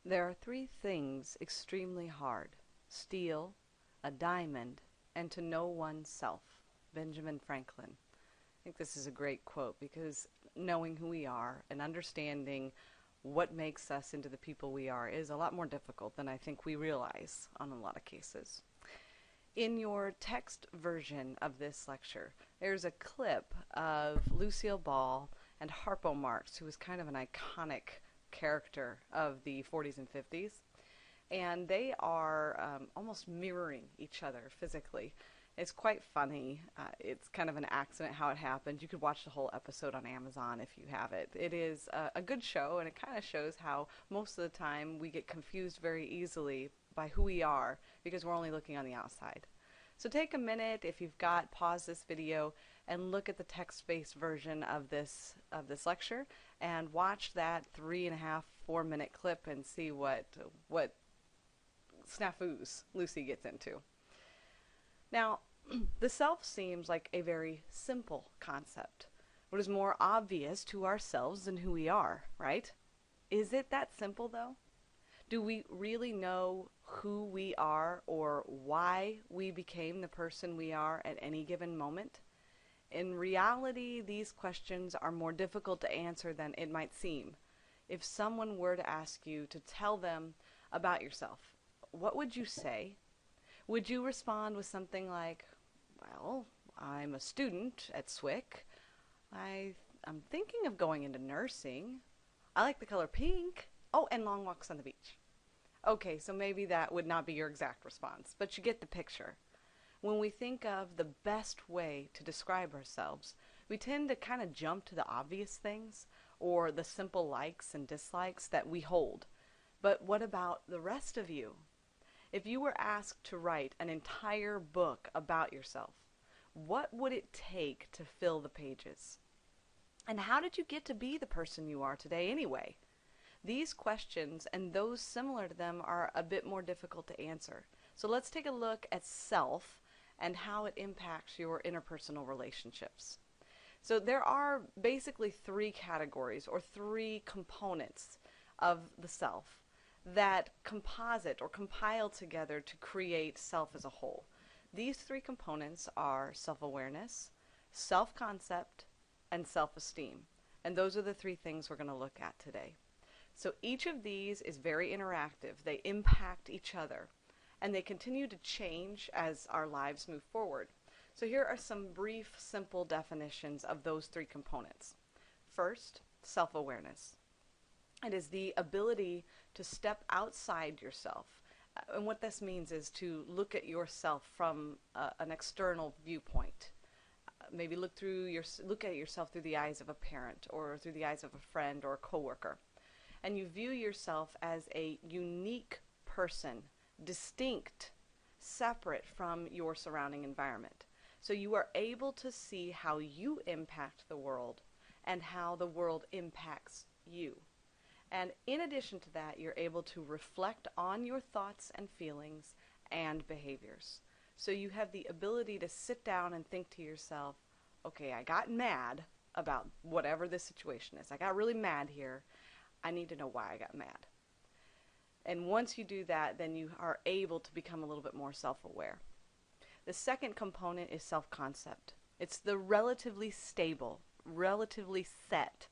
There are three things extremely hard: steel, a diamond, and to know oneself. Benjamin Franklin. I think this is a great quote because knowing who we are and understanding what makes us into the people we are is a lot more difficult than I think we realize on a lot of cases. In your text version of this lecture, there's a clip of Lucille Ball and Harpo Marx, who was kind of an iconic character of the 40s and 50s, and they are almost mirroring each other physically. It's quite funny. It's kind of an accident how it happened. You could watch the whole episode on Amazon if you have it. It is a good show, and it kind of shows how most of the time we get confused very easily by who we are because we're only looking on the outside. So take a minute, if you've got, pause this video and look at the text-based version of this lecture and watch that 3.5, 4 minute clip and see what snafus Lucy gets into. Now, the self seems like a very simple concept. What is more obvious to ourselves than who we are, right? Is it that simple though? Do we really know who we are or why we became the person we are at any given moment? In reality, these questions are more difficult to answer than it might seem. If someone were to ask you to tell them about yourself, what would you say? Would you respond with something like, well, I'm a student at SWIC. I'm thinking of going into nursing. I like the color pink. Oh, and long walks on the beach. Okay, so maybe that would not be your exact response, but you get the picture. When we think of the best way to describe ourselves, we tend to kind of jump to the obvious things or the simple likes and dislikes that we hold. But what about the rest of you? If you were asked to write an entire book about yourself, what would it take to fill the pages? And how did you get to be the person you are today anyway? These questions and those similar to them are a bit more difficult to answer. So let's take a look at self and how it impacts your interpersonal relationships. So there are basically three categories or three components of the self that composite or compile together to create self as a whole. These three components are self-awareness, self-concept, and self-esteem. And those are the three things we're going to look at today. So each of these is very interactive. They impact each other, and they continue to change as our lives move forward. So here are some brief, simple definitions of those three components. First, self-awareness. It is the ability to step outside yourself. And what this means is to look at yourself from an external viewpoint. Maybe look at yourself through the eyes of a parent or through the eyes of a friend or a coworker. And you view yourself as a unique person, distinct, separate from your surrounding environment. So you are able to see how you impact the world and how the world impacts you. And in addition to that, you're able to reflect on your thoughts and feelings and behaviors. So you have the ability to sit down and think to yourself, okay, I got mad about whatever this situation is. I got really mad here. I need to know why I got mad. And once you do that, then you are able to become a little bit more self-aware. The second component is self-concept. It's the relatively stable, relatively set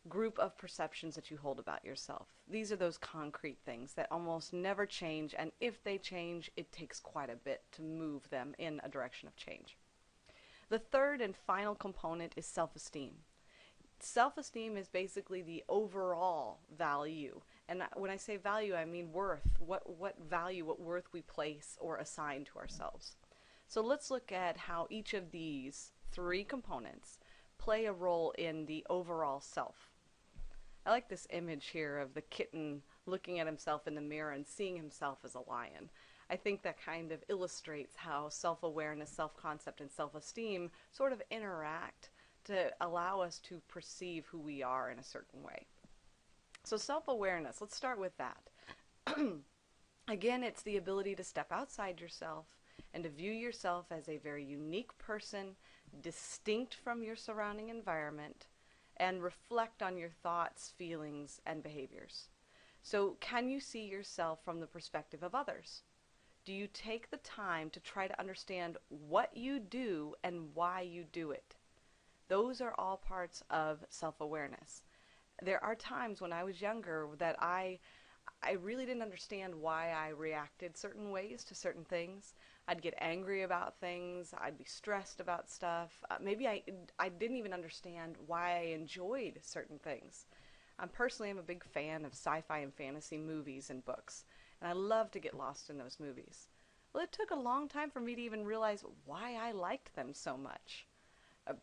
group of perceptions that you hold about yourself. These are those concrete things that almost never change, and if they change, it takes quite a bit to move them in a direction of change. The third and final component is self-esteem. Self-esteem is basically the overall value. And when I say value, I mean worth. What value, what worth we place or assign to ourselves. So let's look at how each of these three components play a role in the overall self. I like this image here of the kitten looking at himself in the mirror and seeing himself as a lion. I think that kind of illustrates how self-awareness, self-concept, and self-esteem sort of interact to allow us to perceive who we are in a certain way. So self-awareness, let's start with that. Again, it's the ability to step outside yourself and to view yourself as a very unique person, distinct from your surrounding environment, and reflect on your thoughts, feelings, and behaviors. So, can you see yourself from the perspective of others? Do you take the time to try to understand what you do and why you do it? Those are all parts of self-awareness. There are times when I was younger that I really didn't understand why I reacted certain ways to certain things. I'd get angry about things. I'd be stressed about stuff. Maybe I didn't even understand why I enjoyed certain things. Personally, I'm a big fan of sci-fi and fantasy movies and books, and I love to get lost in those movies. Well, it took a long time for me to even realize why I liked them so much.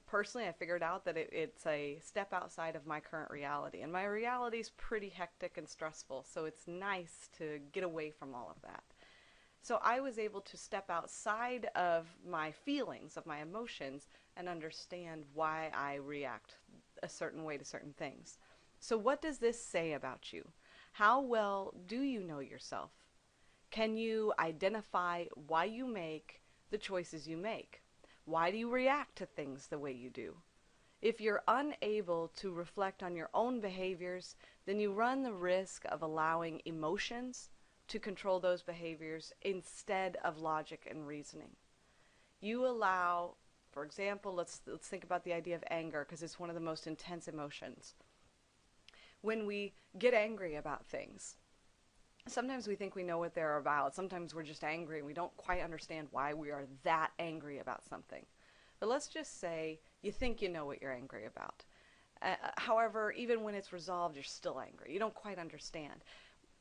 Personally, I figured out that it's a step outside of my current reality, and my reality is pretty hectic and stressful, so it's nice to get away from all of that. So I was able to step outside of my feelings, of my emotions, and understand why I react a certain way to certain things. So what does this say about you? How well do you know yourself? Can you identify why you make the choices you make? Why do you react to things the way you do? If you're unable to reflect on your own behaviors, then you run the risk of allowing emotions to control those behaviors instead of logic and reasoning. You allow, for example, let's think about the idea of anger, because it's one of the most intense emotions. When we get angry about things, sometimes we think we know what they're about. Sometimes we're just angry and we don't quite understand why we are that angry about something. But let's just say you think you know what you're angry about. However, even when it's resolved, you're still angry. You don't quite understand.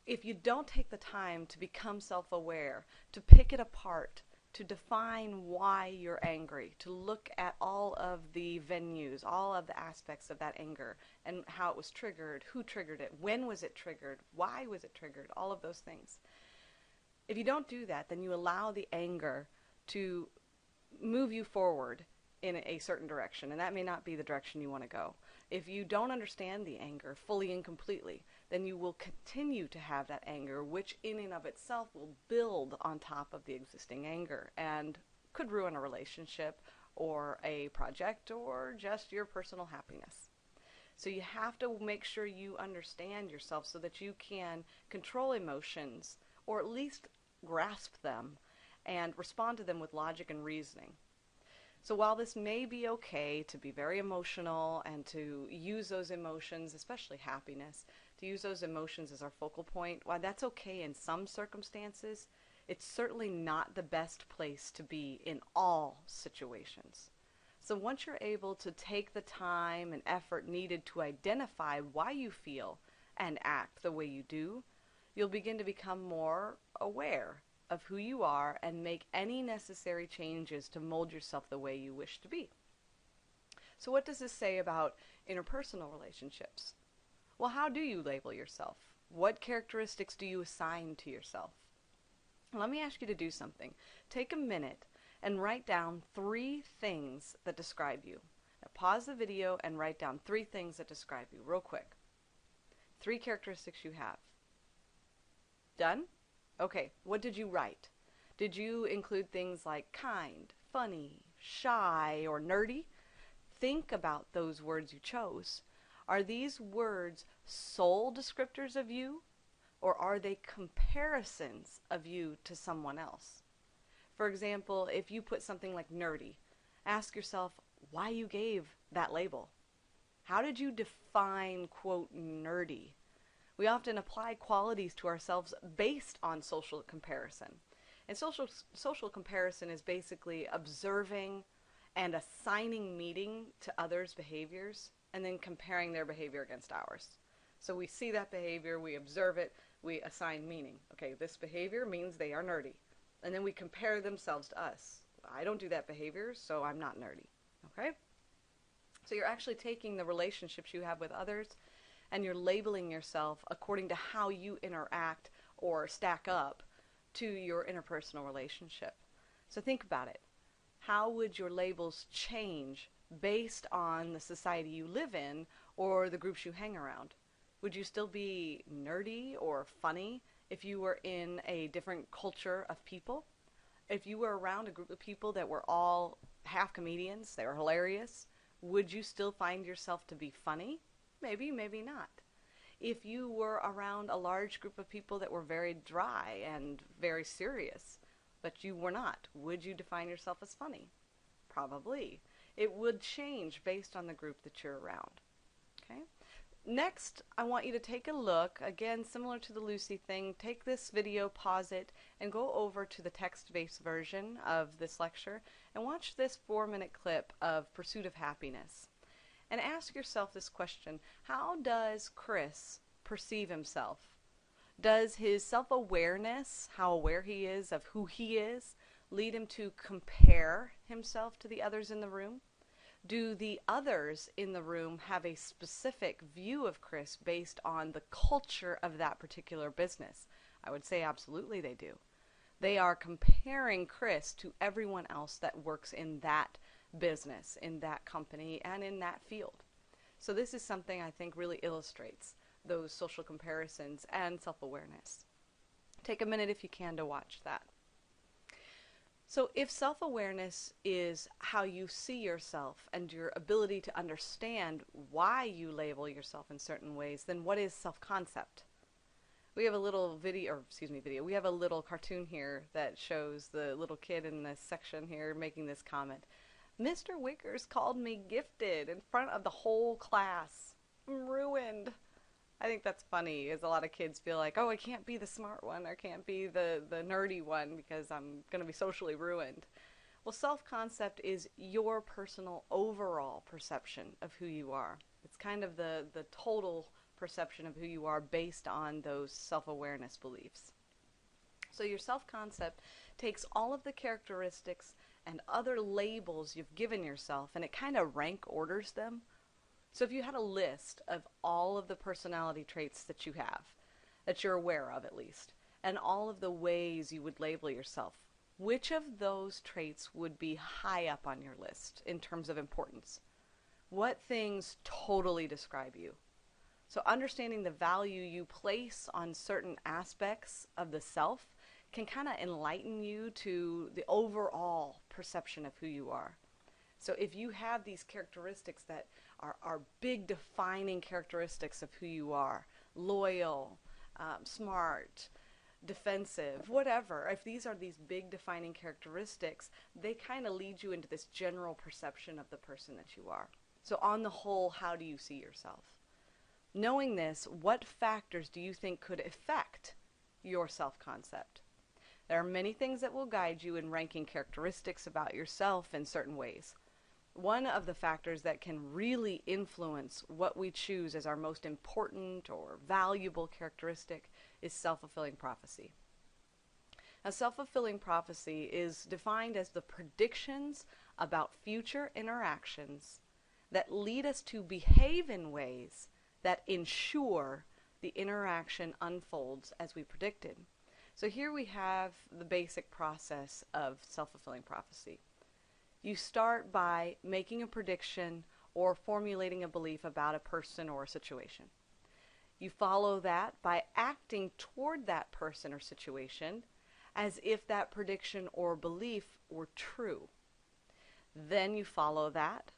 If you don't take the time to become self-aware, to pick it apart, to define why you're angry, to look at all of the venues, all of the aspects of that anger, and how it was triggered, who triggered it, when was it triggered, why was it triggered, all of those things. If you don't do that, then you allow the anger to move you forward in a certain direction, and that may not be the direction you want to go. If you don't understand the anger fully and completely, then you will continue to have that anger, which in and of itself will build on top of the existing anger and could ruin a relationship or a project or just your personal happiness. So you have to make sure you understand yourself so that you can control emotions, or at least grasp them and respond to them with logic and reasoning. So while this may be okay to be very emotional and to use those emotions, especially happiness, to use those emotions as our focal point, while that's okay in some circumstances, it's certainly not the best place to be in all situations. So once you're able to take the time and effort needed to identify why you feel and act the way you do, you'll begin to become more aware of who you are and make any necessary changes to mold yourself the way you wish to be. So what does this say about interpersonal relationships? Well, how do you label yourself? What characteristics do you assign to yourself? Let me ask you to do something. Take a minute and write down 3 things that describe you. Now pause the video and write down 3 things that describe you real quick. 3 characteristics you have. Done? Okay, what did you write? Did you include things like kind, funny, shy, or nerdy? Think about those words you chose. Are these words sole descriptors of you, or are they comparisons of you to someone else? For example, if you put something like nerdy, ask yourself why you gave that label. How did you define, quote, nerdy? We often apply qualities to ourselves based on social comparison. And social comparison is basically observing and assigning meaning to others' behaviors and then comparing their behavior against ours. So we see that behavior, we observe it, we assign meaning. Okay, this behavior means they are nerdy. And then we compare themselves to us. I don't do that behavior, so I'm not nerdy. Okay? So you're actually taking the relationships you have with others and you're labeling yourself according to how you interact or stack up to your interpersonal relationship. So think about it. How would your labels change based on the society you live in or the groups you hang around? Would you still be nerdy or funny if you were in a different culture of people? If you were around a group of people that were all half comedians, they were hilarious, would you still find yourself to be funny? Maybe, maybe not. if you were around a large group of people that were very dry and very serious, but you were not, would you define yourself as funny? Probably. It would change based on the group that you're around. Okay? Next, I want you to take a look, again, similar to the Lucy thing, take this video, pause it, and go over to the text-based version of this lecture and watch this 4-minute clip of Pursuit of Happiness. And ask yourself this question: how does Chris perceive himself? Does his self-awareness, how aware he is of who he is, lead him to compare himself to the others in the room? Do the others in the room have a specific view of Chris based on the culture of that particular business? I would say absolutely they do. They are comparing Chris to everyone else that works in that business, in that company, and in that field. So this is something I think really illustrates those social comparisons and self-awareness. Take a minute if you can to watch that. So if self-awareness is how you see yourself and your ability to understand why you label yourself in certain ways, then what is self-concept? We have a little we have a little cartoon here that shows the little kid in this section here making this comment. Mr. Wickers called me gifted in front of the whole class. I'm ruined. I think that's funny, as a lot of kids feel like, oh, I can't be the smart one, or can't be the nerdy one because I'm going to be socially ruined. Well, self-concept is your personal overall perception of who you are. It's kind of the total perception of who you are based on those self-awareness beliefs. So your self-concept takes all of the characteristics and other labels you've given yourself, and it kind of rank orders them. So if you had a list of all of the personality traits that you have, that you're aware of at least, and all of the ways you would label yourself, which of those traits would be high up on your list in terms of importance? What things totally describe you? So understanding the value you place on certain aspects of the self can kind of enlighten you to the overall perception of who you are. So if you have these characteristics that are big defining characteristics of who you are, loyal, smart, defensive, whatever, if these are these big defining characteristics, they kind of lead you into this general perception of the person that you are. So on the whole, how do you see yourself? Knowing this, what factors do you think could affect your self-concept? There are many things that will guide you in ranking characteristics about yourself in certain ways. One of the factors that can really influence what we choose as our most important or valuable characteristic is self-fulfilling prophecy. Now, self-fulfilling prophecy is defined as the predictions about future interactions that lead us to behave in ways that ensure the interaction unfolds as we predicted. So here we have the basic process of self-fulfilling prophecy. You start by making a prediction or formulating a belief about a person or a situation. You follow that by acting toward that person or situation as if that prediction or belief were true. Then you follow that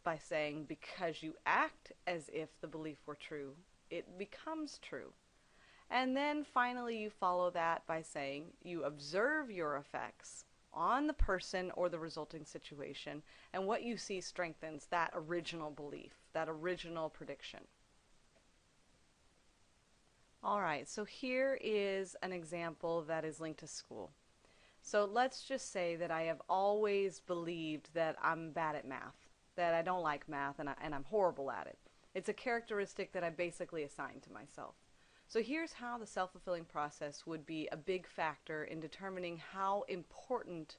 by saying, because you act as if the belief were true, it becomes true. And then finally you follow that by saying you observe your effects on the person or the resulting situation, and what you see strengthens that original belief, that original prediction. Alright, so here is an example that is linked to school. So let's just say that I have always believed that I'm bad at math, that I don't like math, and I'm horrible at it. It's a characteristic that I basically assigned to myself. So here's how the self-fulfilling process would be a big factor in determining how important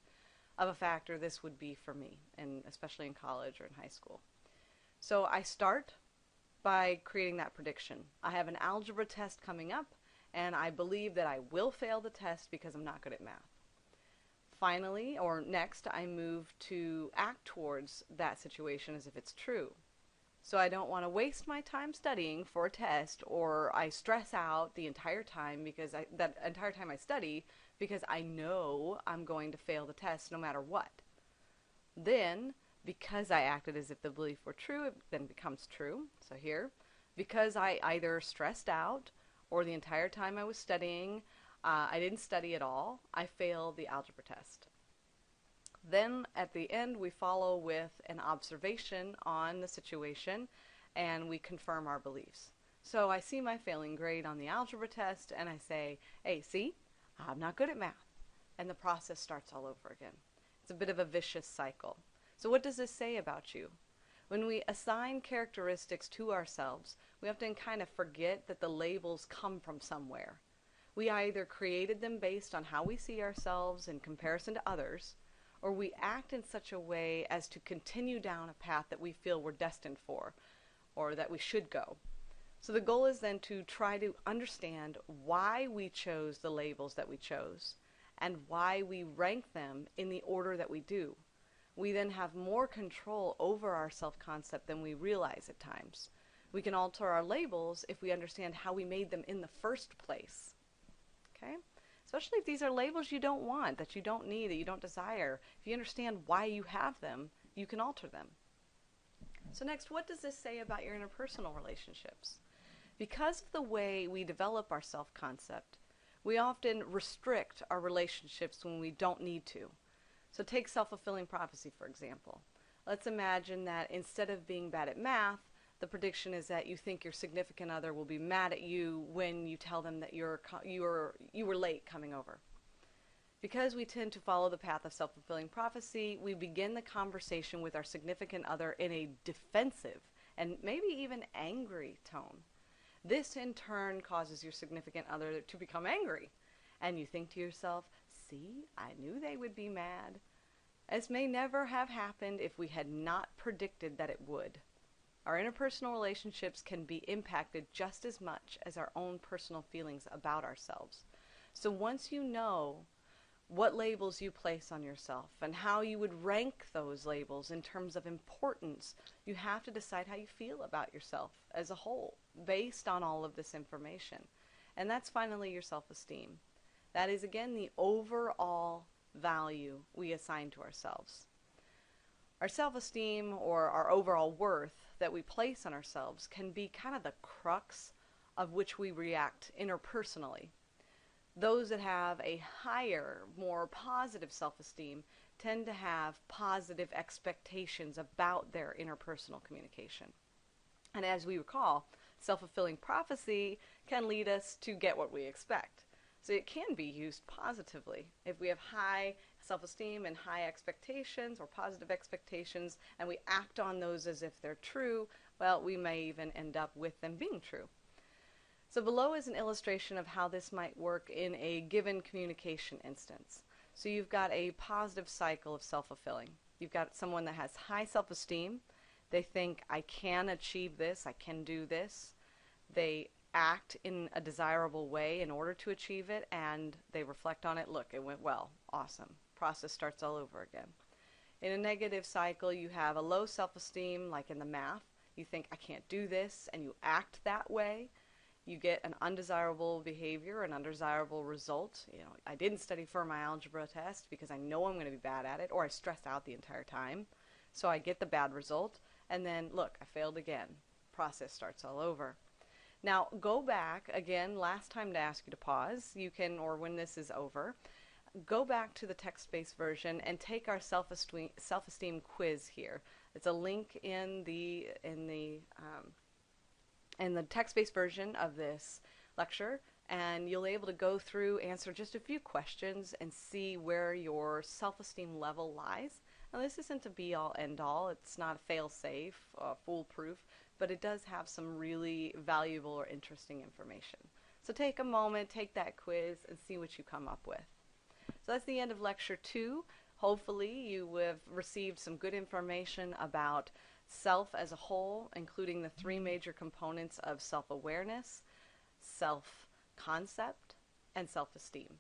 of a factor this would be for me, and especially in college or in high school. So I start by creating that prediction. I have an algebra test coming up, and I believe that I will fail the test because I'm not good at math. Finally, or next, I move to act towards that situation as if it's true. So I don't want to waste my time studying for a test, or I stress out the entire time that entire time I study because I know I'm going to fail the test no matter what. Then, because I acted as if the belief were true, it then becomes true. So here, Because I either stressed out or the entire time I was studying, I didn't study at all, I failed the algebra test. Then at the end, we follow with an observation on the situation and we confirm our beliefs. So I see my failing grade on the algebra test and I say, hey, see, I'm not good at math. And the process starts all over again. It's a bit of a vicious cycle. So what does this say about you? When we assign characteristics to ourselves, we often kind of forget that the labels come from somewhere. We either created them based on how we see ourselves in comparison to others, or we act in such a way as to continue down a path that we feel we're destined for, or that we should go. So the goal is then to try to understand why we chose the labels that we chose, and why we rank them in the order that we do. We then have more control over our self-concept than we realize at times. We can alter our labels if we understand how we made them in the first place. Okay? Especially if these are labels you don't want, that you don't need, that you don't desire. If you understand why you have them, you can alter them. So next, what does this say about your interpersonal relationships? Because of the way we develop our self-concept, we often restrict our relationships when we don't need to. So take self-fulfilling prophecy, for example. Let's imagine that instead of being bad at math, the prediction is that you think your significant other will be mad at you when you tell them that you were late coming over. Because we tend to follow the path of self-fulfilling prophecy, we begin the conversation with our significant other in a defensive and maybe even angry tone. This in turn causes your significant other to become angry. And you think to yourself, see, I knew they would be mad. This may never have happened if we had not predicted that it would. Our interpersonal relationships can be impacted just as much as our own personal feelings about ourselves. So once you know what labels you place on yourself and how you would rank those labels in terms of importance, you have to decide how you feel about yourself as a whole based on all of this information. And that's finally your self-esteem. That is, again, the overall value we assign to ourselves. Our self-esteem, or our overall worth that we place on ourselves, can be kind of the crux of which we react interpersonally. Those that have a higher, more positive self-esteem tend to have positive expectations about their interpersonal communication. And as we recall, self-fulfilling prophecy can lead us to get what we expect. So it can be used positively. If we have high self-esteem and high expectations or positive expectations and we act on those as if they're true, well, we may even end up with them being true. So below is an illustration of how this might work in a given communication instance. So you've got a positive cycle of self-fulfilling. You've got someone that has high self-esteem. They think, I can achieve this, I can do this. They act in a desirable way in order to achieve it, and they reflect on it. Look, it went well. Awesome. Process starts all over again. In a negative cycle, you have a low self-esteem, like in the math. You think, I can't do this, and you act that way. You get an undesirable behavior, an undesirable result. You know, I didn't study for my algebra test because I know I'm going to be bad at it, or I stressed out the entire time. So I get the bad result, and then, look, I failed again. Process starts all over. Now, go back, again, last time to ask you to pause. You can, or when this is over, go back to the text-based version and take our self-esteem quiz here. It's a link in the text-based version of this lecture, and you'll be able to go through, answer just a few questions, and see where your self-esteem level lies. Now, this isn't a be-all, end-all. It's not a fail-safe, foolproof, but it does have some really valuable or interesting information. So take a moment, take that quiz, and see what you come up with. So that's the end of Lecture 2. Hopefully you have received some good information about self as a whole, including the 3 major components of self-awareness, self-concept, and self-esteem.